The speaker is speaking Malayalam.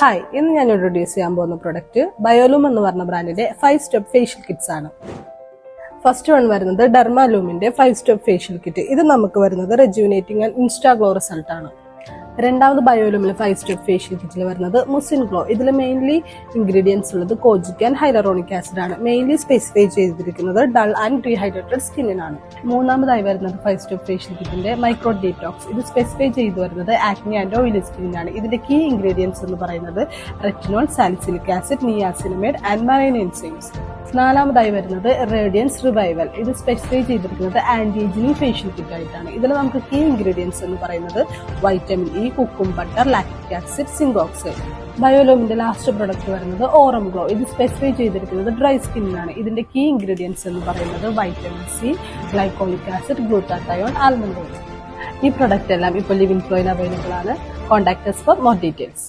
ഹായ്, ഇന്ന് ഞാൻ ഇൻട്രൊഡ്യൂസ് ചെയ്യാൻ പോകുന്ന പ്രൊഡക്റ്റ് ബയോലൂം എന്ന് പറഞ്ഞ ബ്രാൻഡിന്റെ 5 സ്റ്റെപ്പ് ഫേഷ്യൽ കിറ്റ്സ് ആണ്. ഫസ്റ്റ് വൺ വരുന്നത് ഡെർമാലൂമിന്റെ 5 സ്റ്റെപ്പ് ഫേഷ്യൽ കിറ്റ്. ഇത് നമുക്ക് വരുന്നത് റെജുവിനേറ്റിംഗ് ആൻഡ് ഇൻസ്റ്റാഗ്ലോ റിസൾട്ട് ആണ്. രണ്ടാമത് ബയോലൂമിലെ 5 സ്റ്റെപ്പ് ഫേഷ്യൽ കിറ്റിൽ വരുന്നത് മുസിൻ ഗ്ലോ. ഇതിൽ മെയിൻലി ഇൻഗ്രീഡിയൻസ് ഉള്ളത് കോജിക് ആൻഡ് ഹൈലറോണിക് ആസിഡ് ആണ്. മെയിൻലി സ്പെസിഫൈ ചെയ്തിരിക്കുന്നത് ഡൾ ആൻഡ് ഡീഹൈഡ്രേറ്റഡ് സ്കിന്നിനാണ്. മൂന്നാമതായി വരുന്നത് 5 സ്റ്റെപ്പ് ഫേഷ്യൽ കിറ്റിന്റെ മൈക്രോ ഡീറ്റോക്സ്. ഇത് സ്പെസിഫൈ ചെയ്തു വരുന്നത് ആക്നി ആൻഡ് ഓയിലി സ്കിന്നിനാണ്. ഇതിന്റെ കീ ഇൻഗ്രീഡിയൻസ് എന്ന് പറയുന്നത് retinol, salicylic acid, niacinamide and marine enzymes. നാലാമതായി വരുന്നത് റേഡിയൻസ് റിവൈവൽ. ഇത് സ്പെസിഫൈ ചെയ്തിരിക്കുന്നത് ആന്റി ഏജിങ് ഫേഷ്യൽ കിറ്റ് ആയിട്ടാണ്. ഇതിൽ നമുക്ക് കീ ഇൻഗ്രീഡിയൻസ് എന്ന് പറയുന്നത് vitamin E, kokum butter, lactic acid, zinc oxide. ബയോലൂമിന്റെ ലാസ്റ്റ് പ്രൊഡക്റ്റ് വരുന്നത് ഓറം ഗ്ലോ. ഇത് സ്പെസിഫൈ ചെയ്തിരിക്കുന്നത് ഡ്രൈ സ്കിന്നിനാണ്. ഇതിന്റെ കീ ഇൻഗ്രീഡിയൻസ് എന്ന് പറയുന്നത് vitamin C, glycolic acid, glutathione, almond oil. ഈ പ്രൊഡക്റ്റ് എല്ലാം ഇപ്പോൾ ലിവിംഗ് ഫ്ലോയിൽ അവൈലബിൾ ആണ്. Contact us for more details.